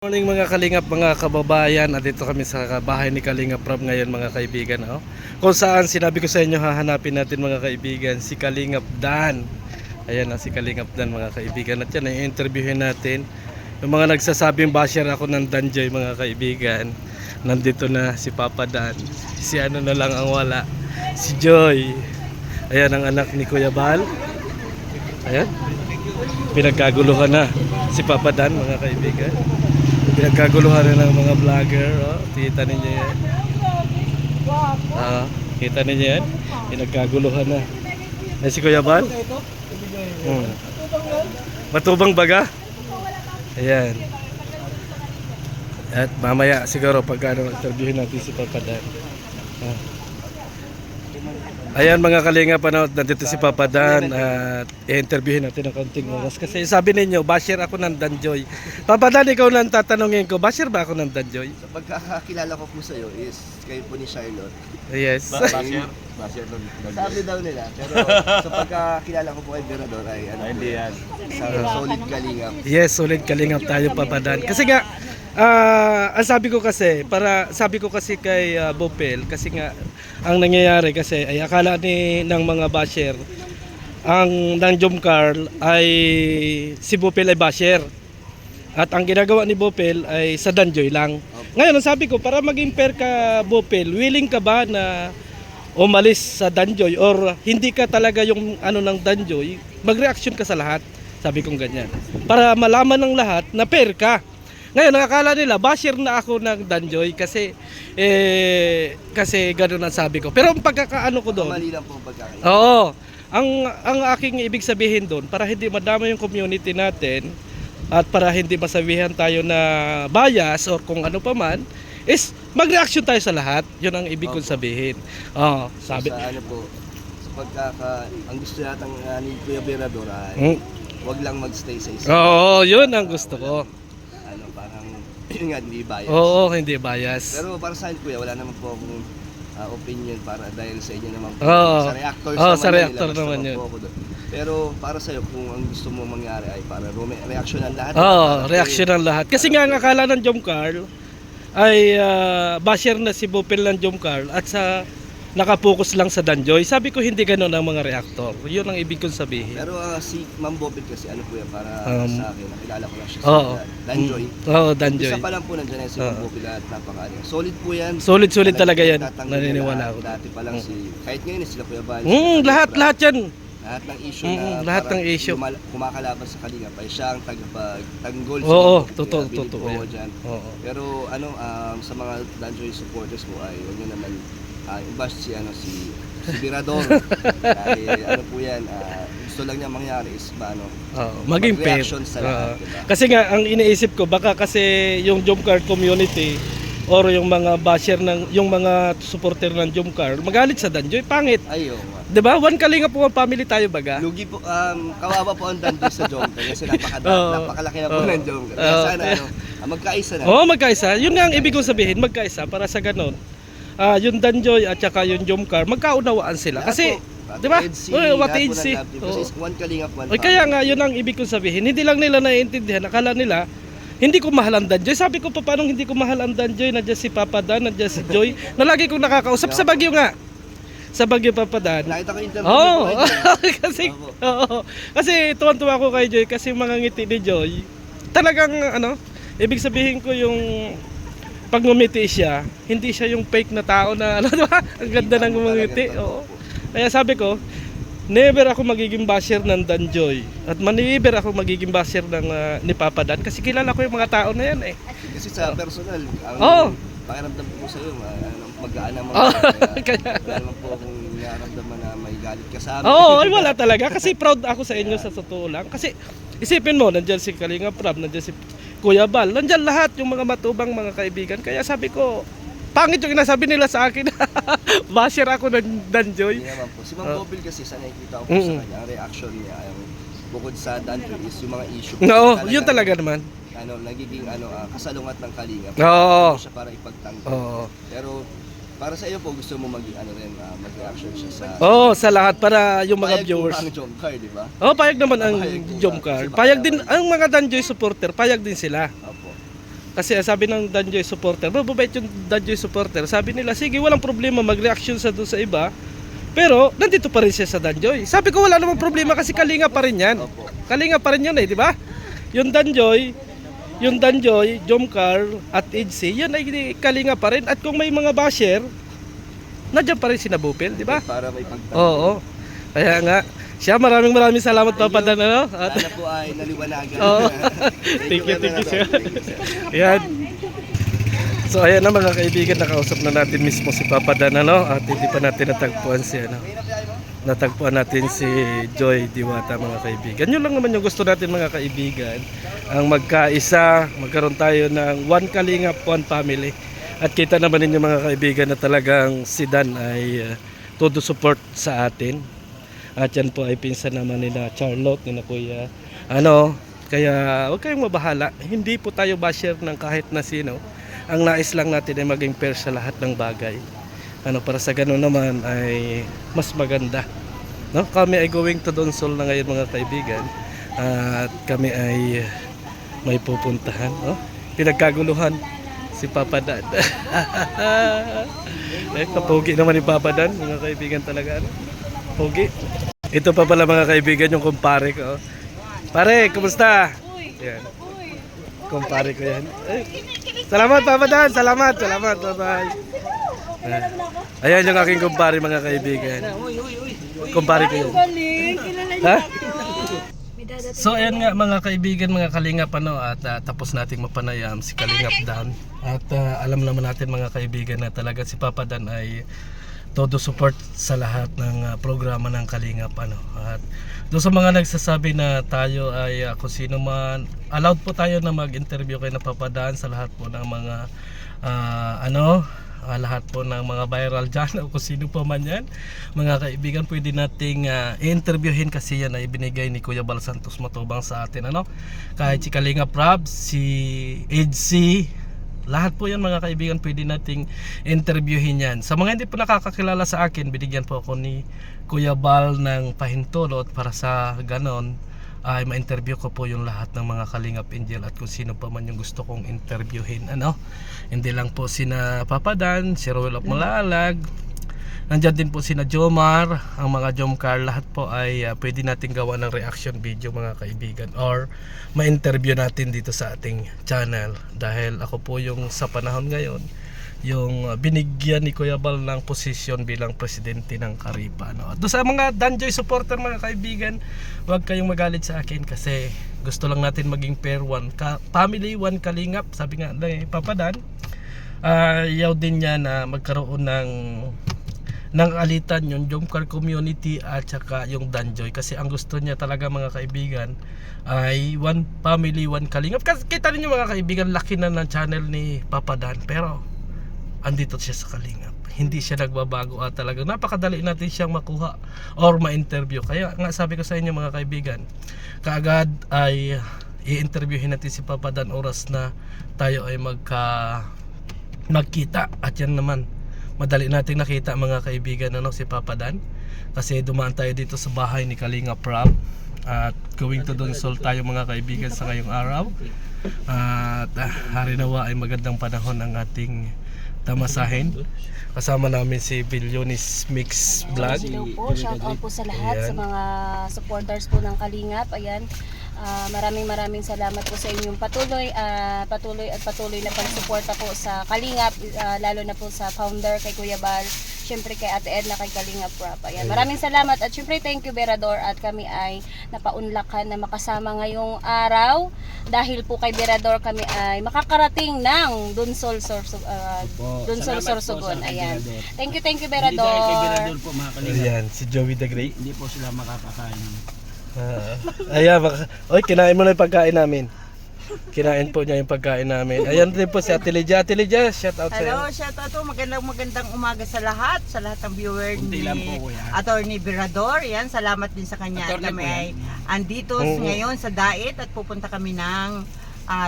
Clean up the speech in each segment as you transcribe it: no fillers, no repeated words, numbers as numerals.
Morning mga kalingap, mga kababayan. At dito kami sa bahay ni Kalingap Rob ngayon mga kaibigan, kung saan sinabi ko sa inyo hahanapin natin mga kaibigan si Kalingap Dan. Ayan na si Kalingap Dan mga kaibigan. At yan, i-interviewin natin yung mga nagsasabing basher ako ng Danjoy mga kaibigan. Nandito na si Papa Dan. Si ano na lang ang wala, si Joy. Ayan ang anak ni Kuya Bal. Ayan, pinagkaguluhan na si Papa Dan mga kaibigan. Pinagkaguluhan na ng mga vlogger, kita ninyo yan. Kita ninyo yan, pinagkaguluhan na. Ay si Kuya Bal. Matubang baga. Ayan. At mamaya siguro pag interviewin natin si Papa Dan. Ayan mga kalingap, nandito si Papa Dan at i-interviewin natin ng kaunting oras. Kasi sabi ninyo, basher ako ng Danjoy. Papa Dan, ikaw lang tatanungin ko, basher ba ako ng Danjoy? Sa pagkakakilala ko po sa iyo is kayo po ni Charlotte. Yes. Basher ng sabi daw nila. Pero sa pagkakilala ko po kay Berador ay hindi yan. Solid kalingap. Yes, solid kalingap tayo Papa Dan. Kasi nga, ang sabi ko kasi kay Bopel, kasi nga ang nangyayari kasi ay akala ng mga basher ng Jom Carl ay si Bopel ay basher. At ang ginagawa ni Bopel ay sa Danjoy lang. Ngayon, ang sabi ko, para maging fair ka Bopel, willing ka ba na umalis sa Danjoy or hindi ka talaga yung ng Danjoy, mag-reaction ka sa lahat? Sabi kong ganyan. Para malaman ng lahat na fair ka. Ngayon, nakakala nila, basher na ako ng Danjoy kasi gano'n ang sabi ko. Pero ang pagkakaano ko doon, Mali lang po pagkakilala. oo, ang aking ibig sabihin doon, para hindi madama yung community natin at para hindi masabihan tayo na bias or kung ano pa man, is mag-reaction tayo sa lahat. Yun ang ibig kong sabihin. Sabi. Sa po, sa ang gusto natang ni Kuya Berador ay wag lang magstay sa isa. Oo, yun ang gusto ko. Parang yun nga, hindi bias. Oo, hindi bias. Pero para sa akin Kuya, wala naman po akong opinion para dahil sa inyo naman po. Oo. Sa reactors Sa reactor naman yun. Pero para sa iyo, kung ang gusto mo mangyari ay para reaction ng lahat. Reaction ng lahat. Kasi nga ang akala ng Jom Carl ay basher na si Bopel ng Jom Carl at nakapokus lang sa Danjoy. Sabi ko hindi ganoon ang mga reactor. Yun ang ibig kong sabihin. Pero si Ma'am Bopel kasi po yan para sa akin, nakilala ko lang siya sa Danjoy. Danjoy. Isa pa lang po nandiyan si Ma'am Bopel at solid po yan. Solid talaga yan. Naniniwala ako. Dati pa lang kahit ngayon sila Kuya Bal. Lahat yan. Lahat ng issue na lahat ng issue kumakalaban sa Kalingap ay siya ang tanggol. Oo, totoo yan. Pero sa mga Danjoy supporters mo ay huwag niyo naman i-bash si Berador. Dahil po yan, gusto lang niya mangyari is maging fair sa lahat, diba? Kasi nga ang iniisip ko baka kasi yung Jom Carl community or yung mga basher yung mga supporter ng Jom Carl magalit sa Danjoy, pangit. Ayo. 'Di ba? One Kalingap po ang family tayo baga. Lugi po, kawawa po ang Danjoy sa Jom Carl kasi napakalaki na po ng Jom Carl. Sana magkaisa na. Magkaisa. Yun nga ang ibig kong sabihin, magkaisa para sa ganon. Yung Danjoy at saka yung Jom Carl magkaunawaan sila. Kasi 'di ba? What age si? One Kalingap, one. Kaya nga yun ang ibig kong sabihin. Hindi lang nila naiintindihan, akala nila hindi ko mahal ang Danjoy. Sabi ko pa, paano hindi ko mahal ang Danjoy? Nandiyan si Papa Dan, nandiyan si Joy. Na lagi kong nakakausap sa Baguio nga. Sa Baguio, Papa Dan. Nakita ko interview kasi tuwan-tuwa ko kay Joy kasi mga ngiti ni Joy. Talagang ibig sabihin ko yung pag ngumiti siya, hindi siya yung fake na tao na diba? Ang ganda ng ngumiti. Kaya sabi ko, never ako magiging basher ng Danjoy at never ako magiging basher ni Papa Dan kasi kilala ko yung mga tao na yan eh. Kasi sa personal, pakiramdam ko sa iyo, mag-aan naman. Kaya naman po akong nararamdaman na may galit ka sa amin. Wala talaga kasi proud ako sa inyo sa totoo lang. Kasi isipin mo, nandiyan si Kalingap Rob, nandiyan si Kuya Bal, nandiyan lahat yung mga matubang mga kaibigan. Kaya sabi ko, pangit yung inasabi nila sa akin. Basher ako ng Danjoy. Hindi naman po. Si Ma'am Bopel kasi sa nakikita ko po sa kanya, ang reaction niya, bukod sa Danjoy is yung mga issue. Yun talaga naman. Nagiging kasalungat ng Kalingap. Oo. Siya para ipagtanggol. Pero para sa iyo po, gusto mo mag-reaction siya sa sa lahat para yung mga viewers. Payag Jom Carl, di ba? Payag naman ang Jom Carl. Payag din ang mga Danjoy supporter, payag din sila. Opo. Kasi sabi ng Danjoy supporter, mababait yung Danjoy supporter. Sabi nila, sige, walang problema mag-reaction sa doon sa iba. Pero nandito pa rin siya sa Danjoy. Sabi ko wala namang problema kasi kalinga pa rin yan. Opo. Kalinga pa rin yan di ba? Yung Danjoy, Jomcar at EDC, yan ay kalinga pa rin. At kung may mga basher, nandiyan pa rin si Nabupil, di ba? Para may pagtanggol. Oo. Kaya nga, siya maraming salamat Papa Dan, ano? At, Sana po ay naliwanagan. Oo. Thank you, sir. Ayan. So ayan na mga kaibigan, nakausap na natin mismo si Papa Dan, ano? At hindi pa natin natagpuan si ano. Natagpuan natin si Joy Diwata mga kaibigan. Yun lang naman yung gusto natin mga kaibigan. Ang magkaisa, magkaroon tayo ng one kalingap, one family. At kita naman ninyo mga kaibigan na talagang si Dan ay todo support sa atin. At yan po ay pinsan naman nila Charlotte, nila Kuya. Ano, kaya huwag kayong mabahala. Hindi po tayo basher ng kahit na sino. Ang nais lang natin ay maging fair sa lahat ng bagay. Ano, para sa ganun naman ay mas maganda. No? Kami ay going to Donsol na ngayon mga kaibigan. At kami ay may pupuntahan. No? Pinagkaguluhan si Papa Dan. Kapogi naman ni Papa Dan, mga kaibigan talaga. Ano? Pogi. Ito pa pala mga kaibigan yung kumpare ko. Pare, kumusta? Yan. Kumpare ko yan. Salamat Papa Dan, salamat. Bye-bye. Ayan yung aking kumpare mga kaibigan. Kumpare ko yun. Ha? So ayan nga mga kaibigan, mga kalingap ano, at tapos nating mapanayam si Kalingap Dan. At alam naman natin mga kaibigan na talaga si Papa Dan ay todo support sa lahat ng programa ng Kalingap ano. At doon sa mga nagsasabi na tayo ay kung sino man, allowed po tayo na mag-interview kay na Papa Dan sa lahat po ng mga lahat po ng mga viral dyan o kung sino pa man yan mga kaibigan, pwede nating i-interviewin kasi yan ay binigay ni Kuya Bal Santos Matubang sa atin ano. Kahit si Kalingap Rob, si EDC, lahat po yan mga kaibigan, pwede nating interviewin yan. Sa mga hindi po nakakakilala sa akin, binigyan po ako ni Kuya Bal ng pahintulot para sa ganon ay ma-interview ko po yung lahat ng mga Kalingap Angel at kung sino pa man yung gusto kong interviewin ano. Hindi lang po sina Papa Dan, si Roel of Malalag, nandyan din po sina Jomar, ang mga Jomcar, lahat po ay pwede natin gawa ng reaction video mga kaibigan or ma-interview natin dito sa ating channel. Dahil ako po yung sa panahon ngayon yung binigyan ni Kuya Bal ng posisyon bilang presidente ng Caripa no? At doon sa mga Danjoy supporter mga kaibigan, huwag kayong magalit sa akin kasi gusto lang natin maging fair, one family, one kalingap. Sabi nga ni Papa Dan, yaw din niya na magkaroon ng alitan yung Jomcar community at saka yung Danjoy kasi ang gusto niya talaga mga kaibigan ay one family, one kalingap. Kasi kita niyo mga kaibigan, laki na ng channel ni Papa Dan pero andito siya sa Kalingap, hindi siya nagbabago at talagang napakadali natin siyang makuha or ma-interview. Kaya nga sabi ko sa inyo mga kaibigan, kaagad ay i-interviewin natin si Papa Dan oras na tayo ay magkita. At yan naman madali nating nakita mga kaibigan ano, si Papa Dan kasi dumaan tayo dito sa bahay ni Kalingap Rob at going to Donsol tayo mga kaibigan sa ngayong araw. At hari nawa ay magandang panahon ang ating tamasahin. Kasama namin si Billionis Mix Vlog. Hello po, shout out po sa lahat. Ayan. Sa mga supporters po ng Kalingap. Ayan, maraming salamat po sa inyong patuloy na pagsuporta po sa Kalingap, lalo na po sa founder kay Kuya Bal, syempre kay Ate Edna, kay Kalingap Rap. Ayan, maraming salamat at syempre thank you Berador, at kami ay napaunlakan na makasama ngayong araw dahil po kay Berador kami ay makakarating ng Donsol Sorsogon. Ayan. Thank you Berador. Hindi dahil kay Berador po mga kalingap. Ayan, si Joey the Great. Hindi po sila makakakain. Ayan, oy, kinain mo na yung pagkain namin. Kinain po niya yung pagkain namin. Ayan din po si Ate Lydia. Ate Lydia, shout out sa iyo. Hello, shout out po. Magandang umaga sa lahat ng viewer Kunti ni lang po, kuya. Attorney Berador. Yan, salamat din sa kanya. Attorney Kami po yan. ay andito ngayon sa Dait at pupunta kami ng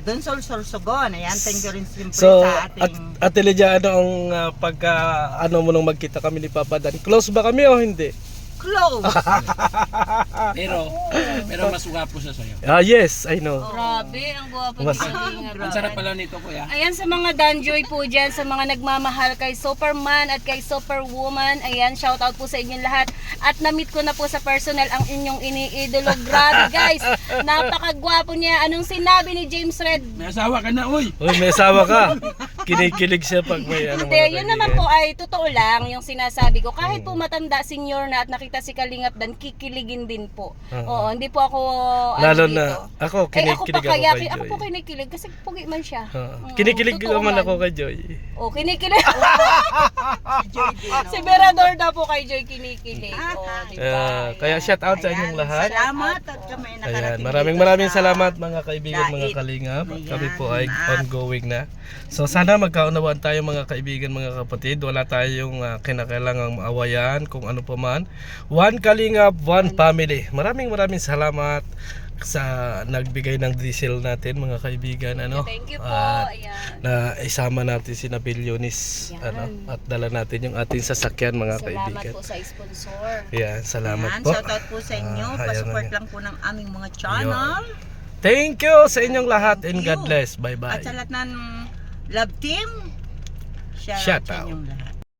Donsol Sorsogon. Ayan, thank you rin siyempre So, sa ating... Ate Lydia, ano ang ano mo nung magkita kami ni Papa Dan? Close ba kami o hindi? close. Pero mas gwapo siya sa'yo. Yes, I know. Grabe, ang gwapo ni Mas- Kalingap. Ang sarap pala nito, kuya. Ayan sa mga Danjoy po dyan, sa mga nagmamahal kay Superman at kay Superwoman. Ayan, shout out po sa inyong lahat. At na-meet ko na po sa personal ang inyong iniidolo. Grabe guys, napakagwapo niya. Anong sinabi ni James Red? May asawa ka na, uy! Uy, may asawa ka. Kinikilig siya pag may ano. Hindi, yun naman po ay totoo lang yung sinasabi ko. Kahit po matanda, senior na at nakita si Kalingap Dan, kikiligin din po. Oo, hindi po ako Lalo dito. na, ako Eh ako kinikilig pa kaya, ako kay ako Joy. po kinikilig kasi pugi man siya. Kinikilig Totoo naman man. ako kay Joy. Oh, kinikilig. Si Joy din, no? Si Berador daw po kay Joy kinikilig. Oh, di ba? Kaya shout out sa Ayan, inyong lahat. Salamat at kami Ayan, nakarating maraming dito sa salamat mga kaibigan, mga Dait. kalingap. Ayan, Kami po ay at- ongoing na. So sana magkaunawaan tayo mga kaibigan, mga kapatid. Wala tayong kinakailangang maawayan kung ano pa man. One kalingap, one family. Maraming salamat sa nagbigay ng diesel natin mga kaibigan, ano. Thank you po. At Ayan. na isama natin si Nabilionis, Yan. ano, at dala natin yung ating sasakyan mga Salamat kaibigan. po sa sponsor. Yan, salamat Ayan, po. shoutout po sa inyo. Ayan Pa-support na. lang po ng aming mga channel. Thank you sa inyong lahat and Thank God you. bless. Bye-bye. At sa lahat ng love team, shout Shout out sa out. inyong lahat.